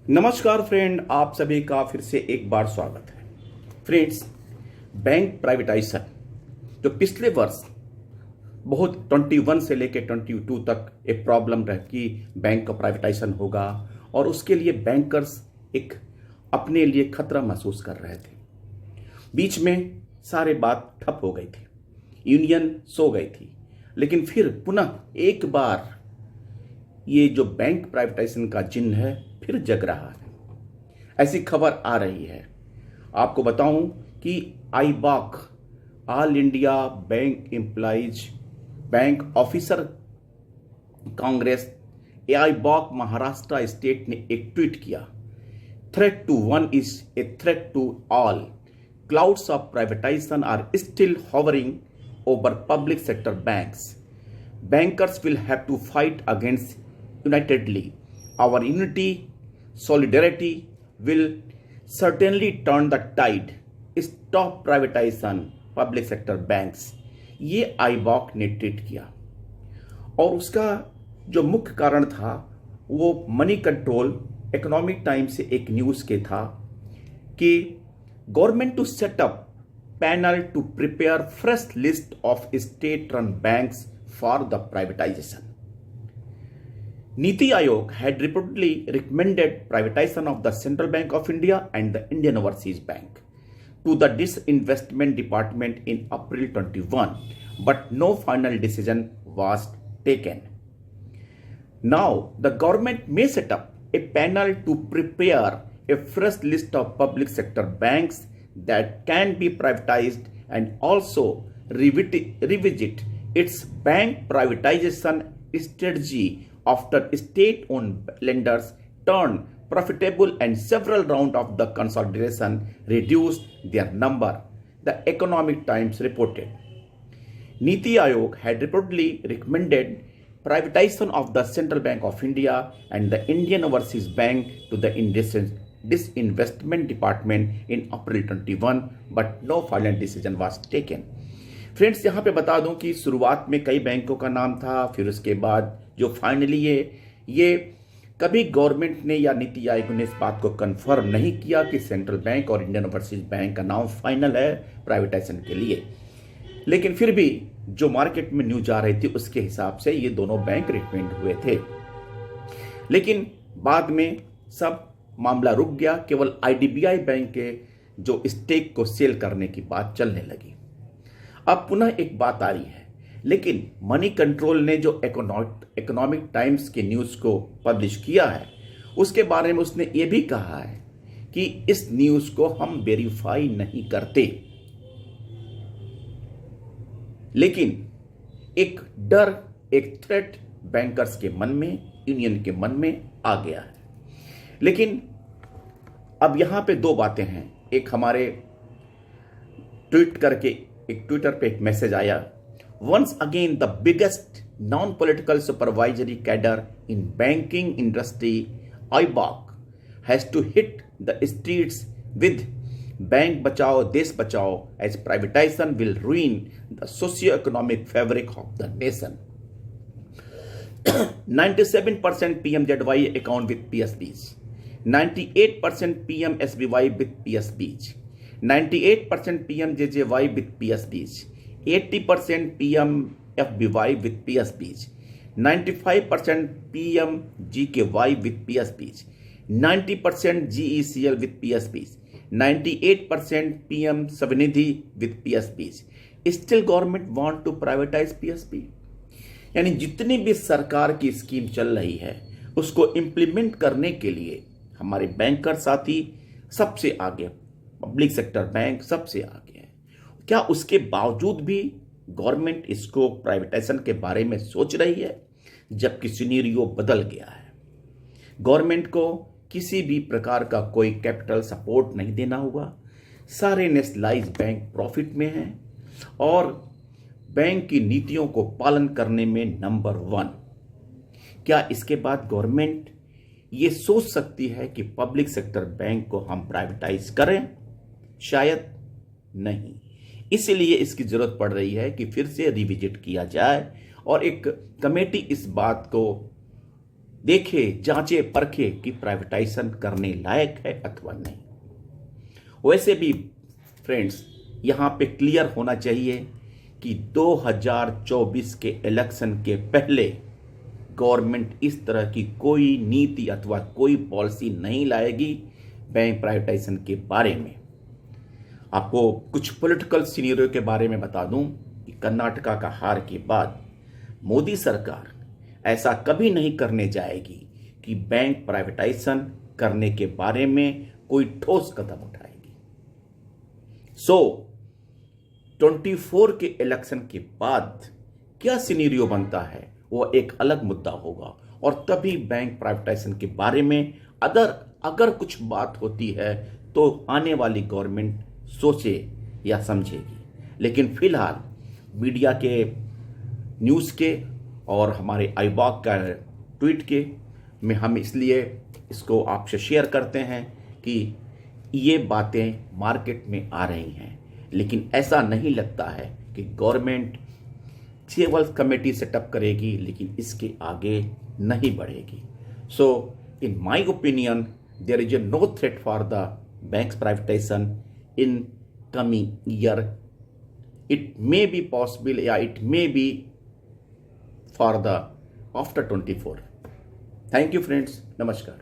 नमस्कार फ्रेंड, आप सभी का फिर से एक बार स्वागत है। फ्रेंड्स, बैंक प्राइवेटाइजेशन जो पिछले वर्ष बहुत 21 से लेकर 22 तक एक प्रॉब्लम रह कि बैंक का प्राइवेटाइजेशन होगा और उसके लिए बैंकर्स एक अपने लिए खतरा महसूस कर रहे थे। बीच में सारे बात ठप हो गई थी, यूनियन सो गई थी, लेकिन फिर पुनः एक बार ये जो बैंक प्राइवेटाइजेशन का जिन्न है फिर जग रहा है। ऐसी खबर आ रही है। आपको बताऊं कि AIBOC all India bank employees bank officer Congress AIBOC Maharashtra state ने एक ट्वीट किया, threat to one is a threat to all, clouds of privatization are still hovering over public sector banks. Bankers will have to fight against unitedly. Our unity, solidarity will certainly turn the tide. Stop privatization, public sector banks. ये आईबॉक ने tweet किया और उसका जो मुख्य कारण था वो मनी कंट्रोल इकोनॉमिक टाइम से एक न्यूज़ के था कि government to set up panel to prepare fresh list of state-run banks for the privatization. Niti Aayog had reportedly recommended privatization of the Central Bank of India and the Indian Overseas Bank to the Disinvestment Department in April 21, but no final decision was taken. Now, the government may set up a panel to prepare a fresh list of public sector banks that can be privatized and also revisit its bank privatization strategy after state-owned lenders turned profitable and several rounds of the consolidation reduced their number, the Economic Times reported. Niti Aayog had reportedly recommended privatization of the Central Bank of India and the Indian Overseas Bank to the Disinvestment Department in April 21, but no final decision was taken. Friends, यहाँ पे बता दूं कि शुरुआत में कई बैंकों का नाम था, फिर उसके बाद जो फाइनली ये कभी गवर्नमेंट ने या नीति आयोग ने इस बात को कंफर्म नहीं किया कि सेंट्रल बैंक और इंडियन ओवरसीज बैंक का नाम फाइनल है प्राइवेटाइजेशन के लिए। लेकिन फिर भी जो मार्केट में न्यूज आ रही थी उसके हिसाब से ये दोनों बैंक रिकमेंड हुए थे, लेकिन बाद में सब मामला रुक गया। केवल आईडीबीआई बैंक के जो स्टेक को सेल करने की बात चलने लगी। अब पुनः एक बात आ रही है, लेकिन मनी कंट्रोल ने जो इकोनॉमिक टाइम्स के न्यूज को पब्लिश किया है उसके बारे में उसने ये भी कहा है कि इस न्यूज को हम वेरीफाई नहीं करते, लेकिन एक डर, एक थ्रेट बैंकर्स के मन में, यूनियन के मन में आ गया है। लेकिन अब यहां पे दो बातें हैं। एक हमारे ट्वीट करके एक ट्विटर पे एक मैसेज आया, once again the biggest non political supervisory cadre in banking industry AIBOC has to hit the streets with bank बचाओ देश बचाओ as privatization will ruin the socio economic fabric of the nation. 97% PMZY account with PSBs, 98% PMSBY with PSBs, 98% PMJJY with PSBs, 80% PMFBY with PSBs, 95% PMGKY with PSBs, 90% GECL with PSBs, 98% PM Svanidhi with PSBs. Still government want to privatize PSB? यानी जितनी भी सरकार की scheme चल रही है उसको implement करने के लिए हमारे बैंकर साथी सबसे आगे, पब्लिक सेक्टर बैंक सबसे आगे है। क्या उसके बावजूद भी गवर्नमेंट इसको प्राइवेटाइजेशन के बारे में सोच रही है, जबकि सिनेरियो बदल गया है। गवर्नमेंट को किसी भी प्रकार का कोई कैपिटल सपोर्ट नहीं देना हुआ, सारे नेशनलाइज बैंक प्रॉफिट में हैं और बैंक की नीतियों को पालन करने में नंबर 1। क्या इसके बाद गवर्नमेंट ये सोच सकती है कि पब्लिक सेक्टर बैंक को हम प्राइवेटाइज करें? शायद नहीं। इसलिए इसकी जरूरत पड़ रही है कि फिर से रिविजिट किया जाए और एक कमेटी इस बात को देखे, जांचे, परखे कि प्राइवेटाइजेशन करने लायक है अथवा नहीं। वैसे भी फ्रेंड्स, यहां पे क्लियर होना चाहिए कि 2024 के इलेक्शन के पहले गवर्नमेंट इस तरह की कोई नीति अथवा कोई पॉलिसी नहीं लाएगी बैंक प्राइवेटाइजेशन के बारे में। आपको कुछ पॉलिटिकल सिनेरियो के बारे में बता दूं कि कर्नाटका का हार के बाद मोदी सरकार ऐसा कभी नहीं करने जाएगी कि बैंक प्राइवेटाइजेशन करने के बारे में कोई ठोस कदम उठाएगी। 24 के इलेक्शन के बाद क्या सिनेरियो बनता है वो एक अलग मुद्दा होगा, और तभी बैंक प्राइवेटाइजेशन के बारे में अगर कुछ बात होती है तो आने वाली गवर्नमेंट सोचे या समझेगी। लेकिन फिलहाल मीडिया के न्यूज़ के और हमारे आईबॉक का ट्वीट के में हम इसलिए इसको आपसे शेयर करते हैं कि ये बातें मार्केट में आ रही हैं, लेकिन ऐसा नहीं लगता है कि गवर्नमेंट केवल कमेटी सेटअप करेगी लेकिन इसके आगे नहीं बढ़ेगी। So in my opinion there is no threat for the banks privatization in coming year. It may be possible या it may be for the after 24. Thank you friends. Namaskar.